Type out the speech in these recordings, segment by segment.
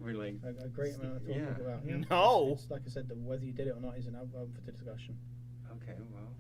really a great amount of talking about. Yeah. No. It's like I said, whether you did it or not isn't up for the discussion. Okay, well.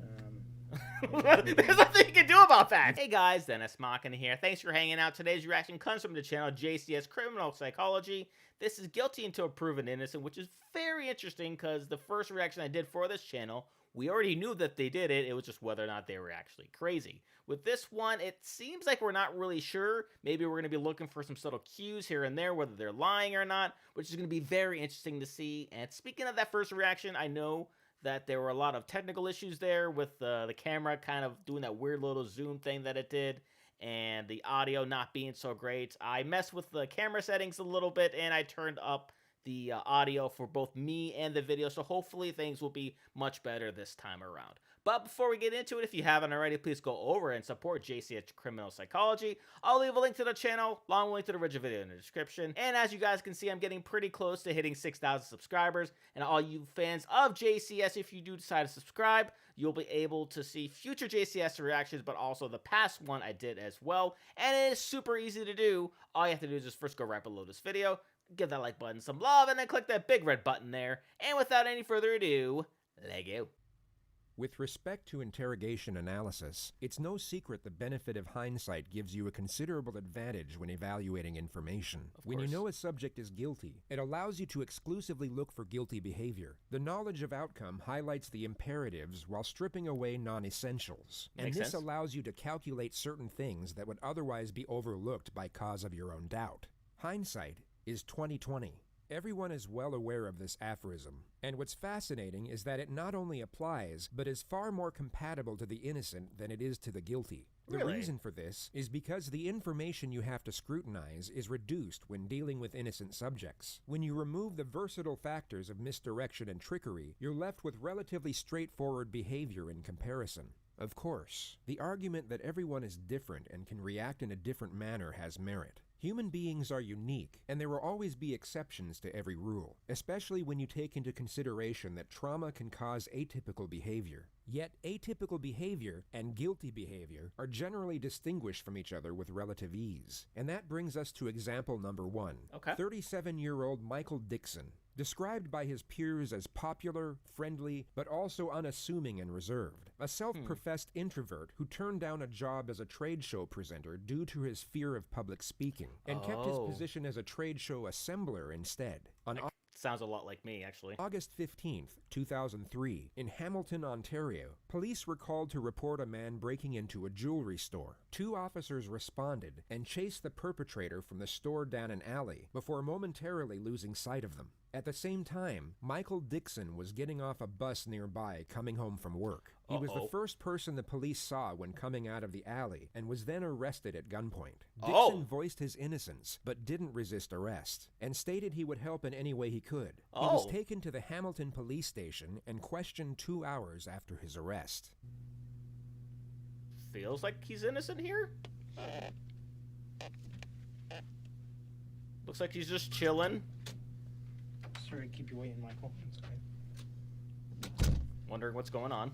There's nothing you can do about that. Hey guys, Dennis Mockin here. Thanks for hanging out. Today's reaction comes from the channel JCS Criminal Psychology. This is Guilty Until Proven Innocent, which is very interesting because the first reaction I did for this channel, we already knew that they did it. It was just whether or not they were actually crazy. With this one, it seems like we're not really sure. Maybe we're going to be looking for some subtle cues here and there, whether they're lying or not, which is going to be very interesting to see. And speaking of that first reaction, I know that there were a lot of technical issues there with the camera kind of doing that weird little zoom thing that it did, and the audio not being so great. I messed with the camera settings a little bit, and I turned up the audio for both me and the video, so hopefully things will be much better this time around. But before we get into it, if you haven't already, please go over and support JCS Criminal Psychology. I'll leave a link to the channel, along with a link to the original video in the description. And as you guys can see, I'm getting pretty close to hitting 6,000 subscribers. And all you fans of JCS, if you do decide to subscribe, you'll be able to see future JCS reactions, but also the past one I did as well. And it is super easy to do. All you have to do is just first go right below this video, give that like button some love, and then click that big red button there. And without any further ado, let's go. With respect to interrogation analysis, it's no secret the benefit of hindsight gives you a considerable advantage when evaluating information. When you know a subject is guilty, it allows you to exclusively look for guilty behavior. The knowledge of outcome highlights the imperatives while stripping away non-essentials. And this allows you to calculate certain things that would otherwise be overlooked by cause of your own doubt. Hindsight is 20/20. Everyone is well aware of this aphorism, and what's fascinating is that it not only applies, but is far more compatible to the innocent than it is to the guilty. The reason for this is because the information you have to scrutinize is reduced when dealing with innocent subjects. When you remove the versatile factors of misdirection and trickery, you're left with relatively straightforward behavior in comparison. Of course, the argument that everyone is different and can react in a different manner has merit. Human beings are unique, and there will always be exceptions to every rule, especially when you take into consideration that trauma can cause atypical behavior. Yet, atypical behavior and guilty behavior are generally distinguished from each other with relative ease. And that brings us to example number 1. 37-year-old Michael Dixon, described by his peers as popular, friendly, but also unassuming and reserved. A self-professed introvert who turned down a job as a trade show presenter due to his fear of public speaking, and kept his position as a trade show assembler instead. Sounds a lot like me, actually. August 15th, 2003, in Hamilton, Ontario, police were called to report a man breaking into a jewelry store. 2 officers responded and chased the perpetrator from the store down an alley before momentarily losing sight of them. At the same time, Michael Dixon was getting off a bus nearby coming home from work. He was the first person the police saw when coming out of the alley and was then arrested at gunpoint. Dixon voiced his innocence but didn't resist arrest and stated he would help in any way he could. He was taken to the Hamilton police station and questioned 2 hours after his arrest. Feels like he's innocent here? Looks like he's just chilling. Sorry to keep you waiting, Michael. Wondering what's going on.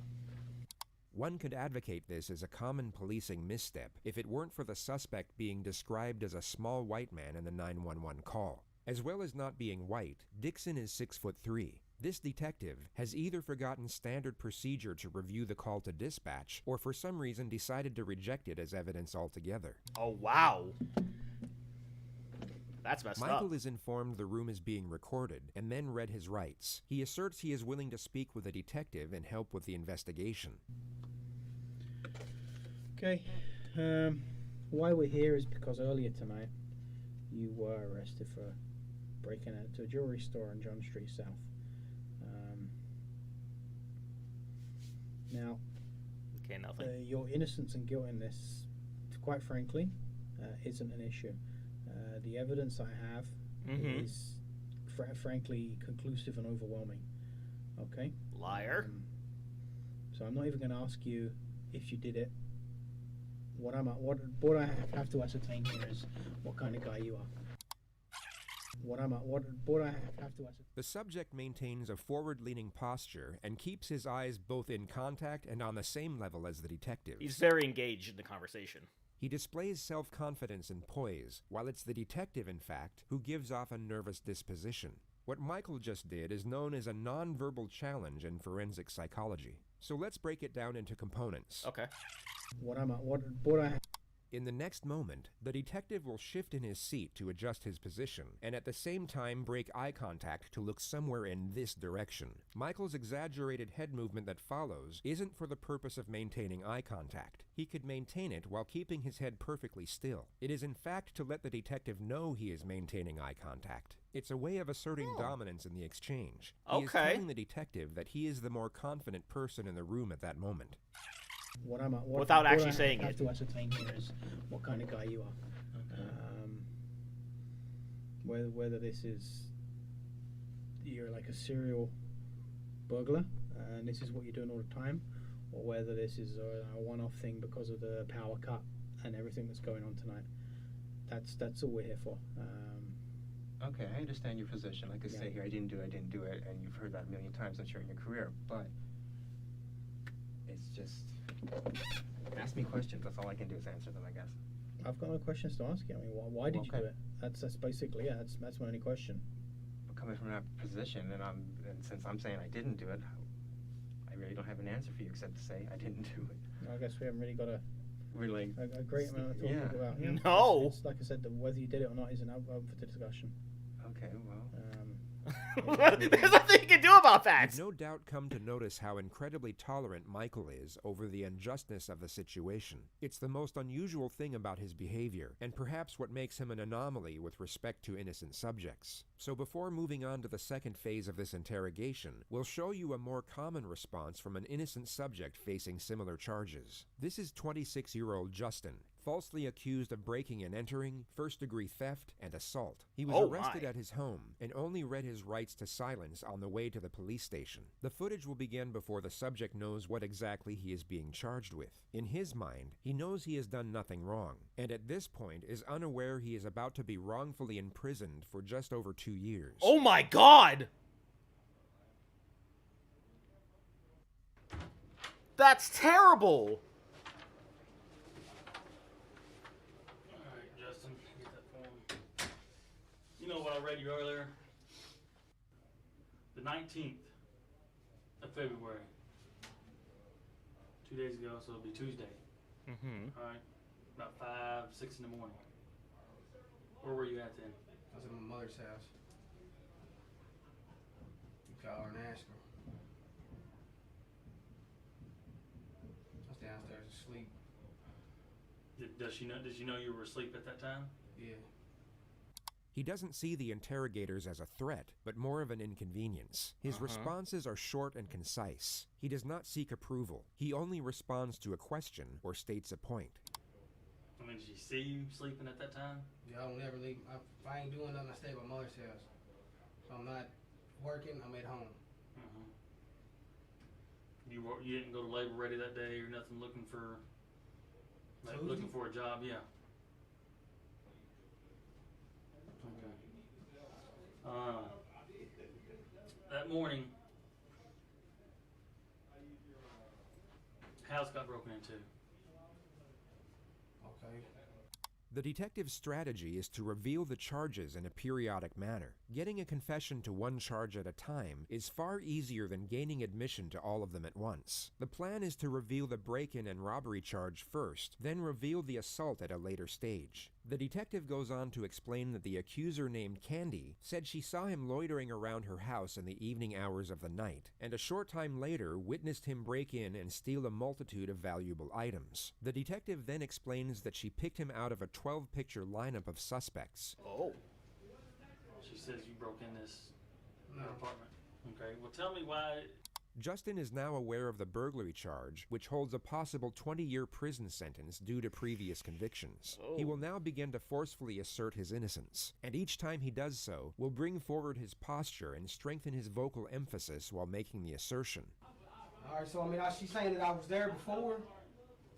One could advocate this as a common policing misstep if it weren't for the suspect being described as a small white man in the 911 call. As well as not being white, Dixon is 6'3". This detective has either forgotten standard procedure to review the call to dispatch, or for some reason decided to reject it as evidence altogether. Oh, wow. That's messed up. Michael is informed the room is being recorded, and then read his rights. He asserts he is willing to speak with a detective and help with the investigation. Okay. Why we're here is because earlier tonight you were arrested for breaking into a jewelry store on John Street South. Now, your innocence and guilt in this, quite frankly, isn't an issue. The evidence I have is, frankly, conclusive and overwhelming. Okay? Liar. So I'm not even going to ask you if you did it. What I have to ascertain here is what kind of guy you are. The subject maintains a forward-leaning posture and keeps his eyes both in contact and on the same level as the detective. He's very engaged in the conversation. He displays self-confidence and poise, while it's the detective, in fact, who gives off a nervous disposition. What Michael just did is known as a non-verbal challenge in forensic psychology. So let's break it down into components. Okay. In the next moment, the detective will shift in his seat to adjust his position, and at the same time break eye contact to look somewhere in this direction. Michael's exaggerated head movement that follows isn't for the purpose of maintaining eye contact. He could maintain it while keeping his head perfectly still. It is in fact to let the detective know he is maintaining eye contact. It's a way of asserting dominance in the exchange. He is telling the detective that he is the more confident person in the room at that moment. Without actually saying it. What I have to ascertain here is what kind of guy you are. Okay. Whether this is, you're like a serial burglar, and this is what you're doing all the time, or whether this is a one-off thing because of the power cut and everything that's going on tonight. That's all we're here for. Okay, I understand your position. Like I say here, I didn't do it, and you've heard that a million times, I'm sure, in your career, but it's just, ask me questions. That's all I can do is answer them, I guess. I've got no questions to ask you. I mean, why did you do it? That's basically, that's my only question. I'm coming from that position, and since I'm saying I didn't do it, I really don't have an answer for you except to say I didn't do it. I guess we haven't really got a great amount of talking about. Yeah. No. It's like I said, whether you did it or not isn't up for the discussion. Okay, well. There's nothing you can do about that. You've no doubt come to notice how incredibly tolerant Michael is over the unjustness of the situation. It's the most unusual thing about his behavior, and perhaps what makes him an anomaly with respect to innocent subjects. So before moving on to the second phase of this interrogation, we'll show you a more common response from an innocent subject facing similar charges. This is 26-year-old Justin, falsely accused of breaking and entering, first-degree theft, and assault. He was arrested at his home and only read his rights to silence on the way to the police station. The footage will begin before the subject knows what exactly he is being charged with. In his mind, he knows he has done nothing wrong, and at this point is unaware he is about to be wrongfully imprisoned for just over 2 years. Oh my God! That's terrible! You know what I read you earlier? The 19th of February. 2 days ago, so it'll be Tuesday. Mm-hmm. All right. About 5, 6 in the morning. Where were you at then? I was at my mother's house. You call her and ask her. I was downstairs asleep. Did she know you were asleep at that time? Yeah. He doesn't see the interrogators as a threat, but more of an inconvenience. His responses are short and concise. He does not seek approval. He only responds to a question or states a point. I mean, did she see you sleeping at that time? Yeah, I don't never leave. If I ain't doing nothing, I stay at my mother's house. So I'm not working, I'm at home. Mm-hmm. You didn't go to labor ready that day or nothing looking for a job? Yeah. Okay. That morning, house got broken into. Okay. The detective's strategy is to reveal the charges in a periodic manner. Getting a confession to one charge at a time is far easier than gaining admission to all of them at once. The plan is to reveal the break-in and robbery charge first, then reveal the assault at a later stage. The detective goes on to explain that the accuser named Candy said she saw him loitering around her house in the evening hours of the night, and a short time later witnessed him break in and steal a multitude of valuable items. The detective then explains that she picked him out of a 12-picture lineup of suspects. Oh. She says you broke in her apartment. Okay, well tell me why... Justin is now aware of the burglary charge, which holds a possible 20-year prison sentence due to previous convictions. Oh. He will now begin to forcefully assert his innocence, and each time he does so, will bring forward his posture and strengthen his vocal emphasis while making the assertion. All right, so I mean, she's saying that I was there before.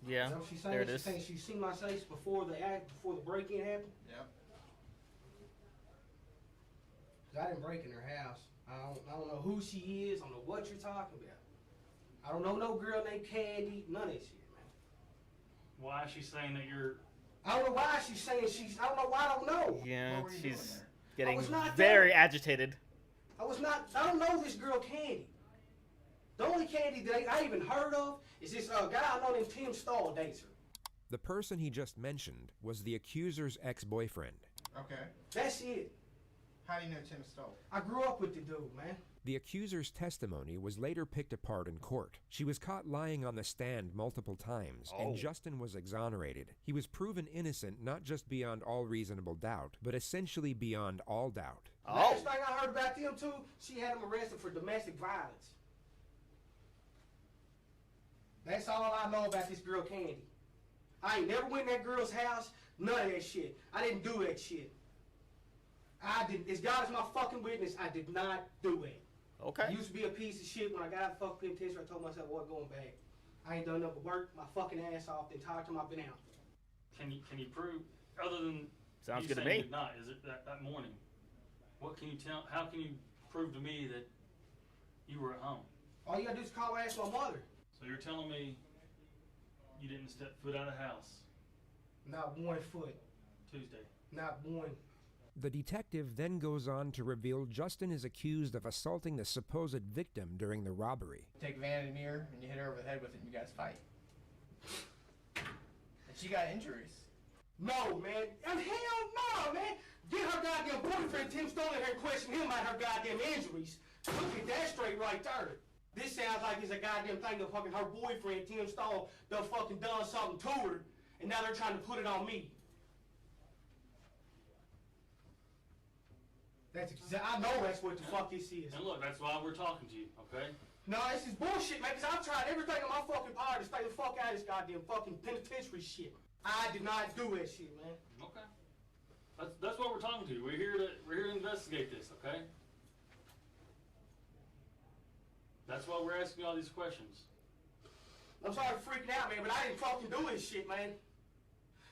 Yeah, She's saying, there it is. She's saying she's seen my face before the break-in happened. Yep. I didn't break in her house. I don't know who she is. I don't know what you're talking about. I don't know no girl named Candy. None of that shit, man. Why is she saying that you're I don't know why she's saying I don't know why, I don't know. Yeah, What were you doing she's there? getting was not very there. agitated. I don't know this girl Candy. The only Candy that I even heard of is this guy I know named Tim Stahl dates her. The person he just mentioned was the accuser's ex-boyfriend. Okay. That's it. How do you know Tim Stoll? I grew up with the dude, man. The accuser's testimony was later picked apart in court. She was caught lying on the stand multiple times, and Justin was exonerated. He was proven innocent not just beyond all reasonable doubt, but essentially beyond all doubt. Last thing I heard about them two, she had him arrested for domestic violence. That's all I know about this girl Candy. I ain't never went in that girl's house, none of that shit. I didn't do that shit. As God is my fucking witness, I did not do it. Okay. I used to be a piece of shit. When I got out of the fucking penitentiary, I told myself, "Boy, going back. I ain't done nothing but work my fucking ass off the entire time I've been out." Can you prove, other than Sounds you good to saying me. did not, is it that morning? What can you tell? How can you prove to me that you were at home? All you gotta do is call and ask my mother. So you're telling me you didn't step foot out of the house Not 1 foot. Tuesday? Not one. The detective then goes on to reveal Justin is accused of assaulting the supposed victim during the robbery. Take Van in the mirror and you hit her over the head with it and you guys fight. And she got injuries. No, man. And hell no, man. Get her goddamn boyfriend, Tim Stone, in here and question him about her goddamn injuries. Look at that straight right there. This sounds like it's a goddamn thing of fucking her boyfriend, Tim Stone, done fucking done something to her, and now they're trying to put it on me. I know that's what the fuck this is. And look, that's why we're talking to you, okay? No, this is bullshit, man, because I've tried everything in my fucking power to stay the fuck out of this goddamn fucking penitentiary shit. I did not do that shit, man. Okay. That's what we're talking to. We're here to investigate this, okay? That's why we're asking you all these questions. I'm sorry for freaking out, man, but I didn't fucking do this shit, man.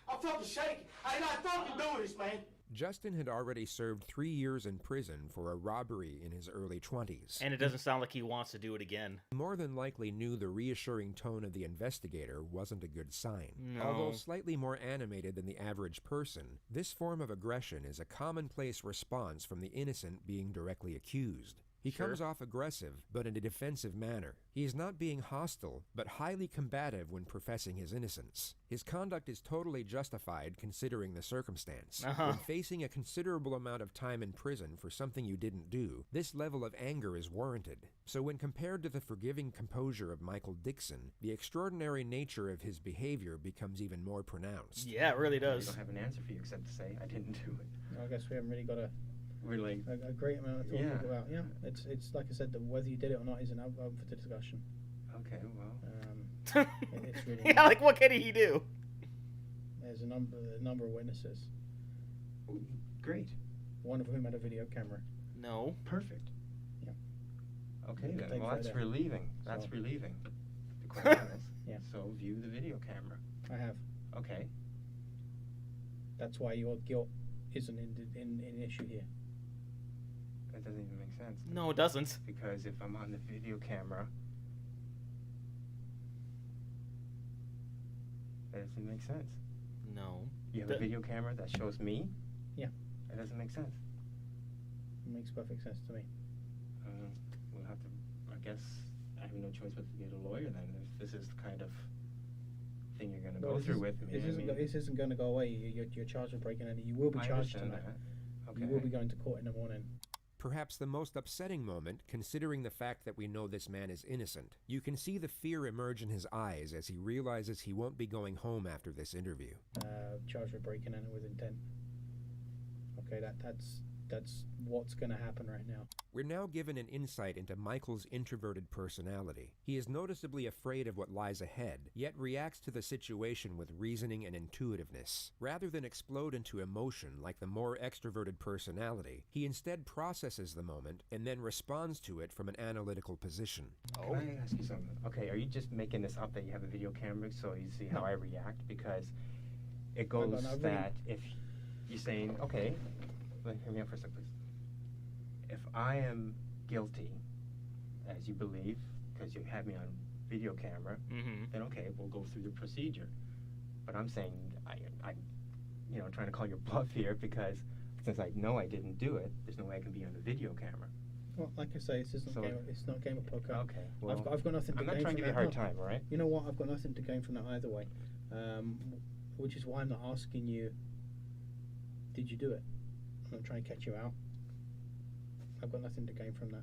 I'm fucking shaking. I did not fucking do this, man. Justin had already served 3 years in prison for a robbery in his early 20s. And it doesn't sound like he wants to do it again. He more than likely knew the reassuring tone of the investigator wasn't a good sign. No. Although slightly more animated than the average person, this form of aggression is a commonplace response from the innocent being directly accused. He comes off aggressive, but in a defensive manner. He is not being hostile, but highly combative when professing his innocence. His conduct is totally justified considering the circumstance. When facing a considerable amount of time in prison for something you didn't do, this level of anger is warranted. So when compared to the forgiving composure of Michael Dixon, the extraordinary nature of his behavior becomes even more pronounced. Yeah, it really I does. don't have an answer for you except to say I didn't do it. I guess we haven't really got We're like, a great amount of talking Yeah. about. Yeah, it's like I said, that whether you did it or not is an open for the discussion. okay, well. It's really Yeah, like what can he do? there's a number of witnesses, Great. one of whom had a video camera. No. Perfect. Yeah. Okay You can then. take Well, that's photo. relieving. That's So- relieving. To be quite honest. Yeah. So view the video camera. I have. Okay. That's why your guilt isn't in issue here. That doesn't even make sense. No, it doesn't. Because if I'm on the video camera, that doesn't make sense. No. You have The- a video camera that shows me? Yeah. That doesn't make sense. It makes perfect sense to me. We'll have to, I guess, I have no choice but to get a lawyer then, if this is the kind of thing you're going to go through with me. This isn't going to go away. You're charged with breaking in. You will be I charged understand tonight. that. Okay. You will be going to court in the morning. Perhaps the most upsetting moment, considering the fact that we know this man is innocent. You can see the fear emerge in his eyes as he realizes he won't be going home after this interview. Charged with breaking in with intent. Okay, that's what's going to happen right now. We're now given an insight into Michael's introverted personality. He is noticeably afraid of what lies ahead, yet reacts to the situation with reasoning and intuitiveness. Rather than explode into emotion like the more extroverted personality, he instead processes the moment and then responds to it from an analytical position. Can I ask you something? Okay, are you just making this up that you have a video camera so you see how I react? Because it goes that if you're saying, okay, hear me out for a second, please. If I am guilty, as you believe, because you have me on video camera, then okay, we'll go through the procedure. But I'm saying trying to call your bluff here, because since I know I didn't do it, there's no way I can be on the video camera. Well, like I say, it's not game of poker. Okay, well, I've got nothing to gain from that. I'm not trying to give you a hard time, all right? You know what? I've got nothing to gain from that either way, which is why I'm not asking you, did you do it? I'm not trying to catch you out. I've got nothing to gain from that.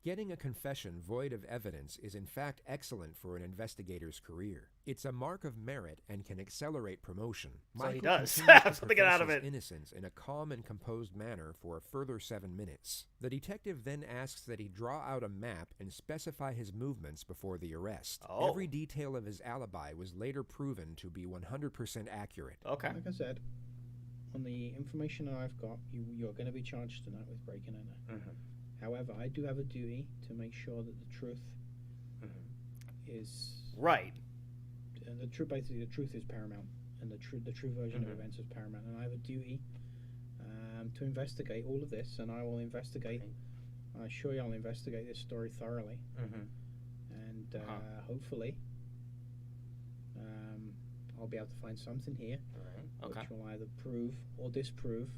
Getting a confession void of evidence is in fact excellent for an investigator's career. It's a mark of merit and can accelerate promotion. So he Michael does. continues to Something to get out of profess his it. innocence in a calm and composed manner for a further 7 minutes. The detective then asks that he draw out a map and specify his movements before the arrest. Oh. Every detail of his alibi was later proven to be 100% accurate. Okay. Like I said, on the information that I've got, you're going to be charged tonight with breaking and entering. Mm-hmm. However, I do have a duty to make sure that the truth is Right. And basically, the truth is paramount, and the true version of events is paramount. And I have a duty to investigate all of this, and I will investigate. I assure you, I'll investigate this story thoroughly, and hopefully, I'll be able to find something here, which will either prove or disprove,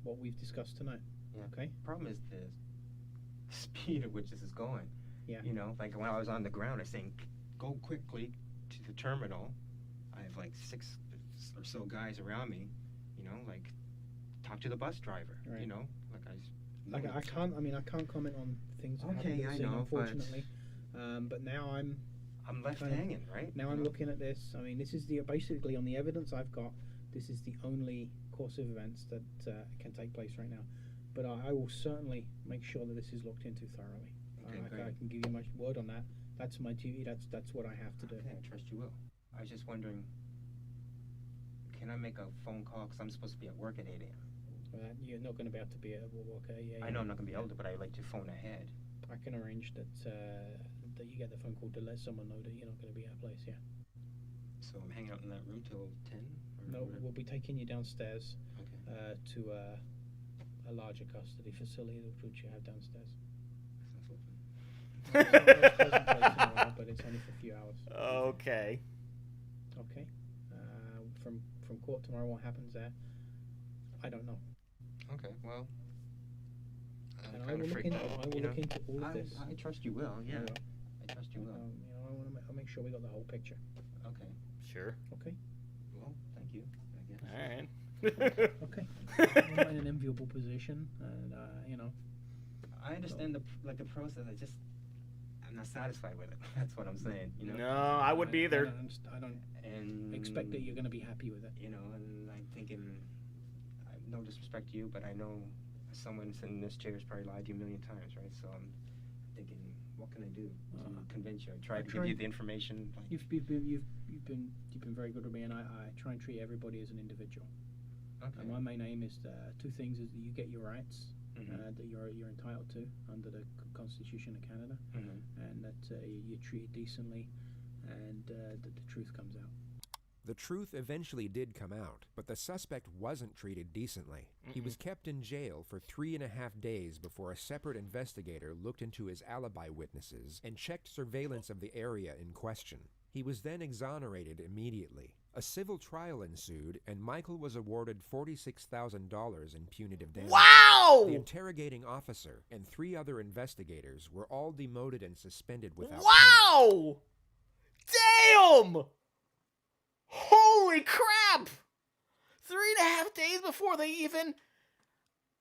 what we've discussed tonight. Yeah. Okay. Problem is the speed at which this is going. Yeah. Like when I was on the ground, I was saying, go quickly to the terminal. I have like 6 or so guys around me. Like talk to the bus driver. Right. I can't comment on things that haven't been I seen, know, unfortunately. But now I'm left hanging, right? Now I'm looking at this. I mean, this is basically on the evidence I've got. This is the only course of events that can take place right now. But I will certainly make sure that this is looked into thoroughly. Okay, I can give you my word on that. That's my duty. That's what I have to do. Okay, I trust you will. I was just wondering, can I make a phone call? Because I'm supposed to be at work at 8 a.m. You're not going to be able to be at work. I know I'm not going to be able to, but I like to phone ahead. I can arrange that you get the phone call to let someone know that you're not going to be at a place, yeah. So I'm hanging out in that room till 10? No, we'll be taking you downstairs to a larger custody facility which you have downstairs. That's not so fun. It's not a pleasant place in a while, but it's only for a few hours. Okay. Okay. From court tomorrow, what happens there? I don't know. Okay, well, And I will look into all of this. I trust you will, yeah. I will. I trust you will. I'll make sure we got the whole picture. Okay. Sure. Okay. Well, thank you, I guess. All right. Okay. I'm in an enviable position, and I understand the process. I'm not satisfied with it. That's what I'm saying. No, I wouldn't be either. I don't expect that you're going to be happy with it. And I'm thinking, no disrespect to you, but I know someone sitting in this chair has probably lied to you a million times, right? So I'm thinking, what can I do to convince you? I tried to give you the information. You've been very good with me, and I try and treat everybody as an individual. Okay. And my main aim is 2 things: is that you get your rights that you're entitled to under the Constitution of Canada, and that you're treated decently, and that the truth comes out. The truth eventually did come out, but the suspect wasn't treated decently. He was kept in jail for 3.5 days before a separate investigator looked into his alibi witnesses and checked surveillance of the area in question. He was then exonerated immediately. A civil trial ensued, and Michael was awarded $46,000 in punitive damages. Wow! The interrogating officer and 3 other investigators were all demoted and suspended without pay. Wow! Damn! Holy crap! 3.5 days before they even...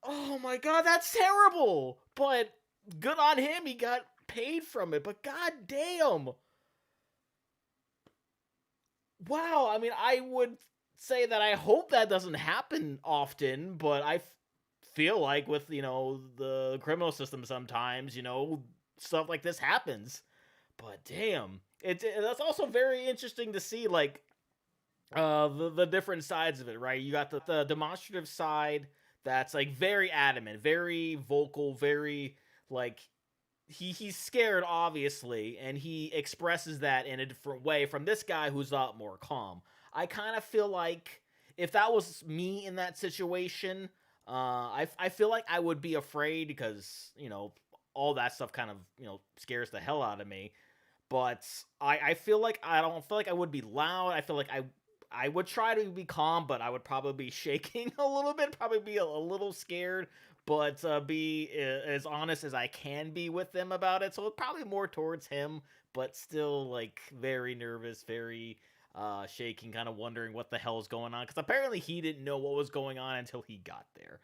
Oh my god, that's terrible! But good on him, he got paid from it, but god damn! Wow, I mean, I would say that I hope that doesn't happen often, but I feel like with, the criminal system sometimes, stuff like this happens. But damn, that's also very interesting to see, like, the different sides of it, right? You got the demonstrative side that's, like, very adamant, very vocal, very, like, he's scared, obviously, and he expresses that in a different way from this guy who's a lot more calm. I kind of feel like if that was me in that situation, I feel like I would be afraid because, all that stuff kind of, scares the hell out of me. But I feel like I don't feel like I would be loud. I feel like I would try to be calm, but I would probably be shaking a little bit, probably be a little scared, but be as honest as I can be with them about it. So it's probably more towards him, but still like very nervous, very shaking, kind of wondering what the hell's going on, because apparently he didn't know what was going on until he got there.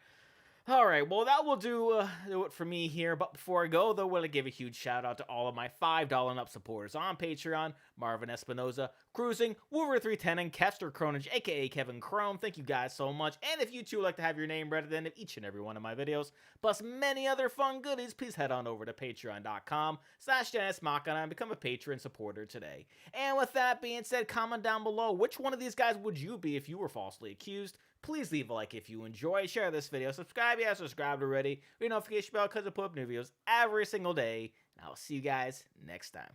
All right, well, that will do it for me here. But before I go, though, I want to give a huge shout out to all of my $5 and up supporters on Patreon: Marvin Espinoza, Cruising, Wolver310, and Kester Cronage, aka Kevin Crone. Thank you guys so much. And if you too like to have your name read at the end of each and every one of my videos, plus many other fun goodies, please head on over to patreon.com/JCSMachina and become a patron supporter today. And with that being said, comment down below which one of these guys would you be if you were falsely accused. Please leave a like if you enjoy, share this video, subscribe if you haven't subscribed already, ring the notification bell because I put up new videos every single day, and I will see you guys next time.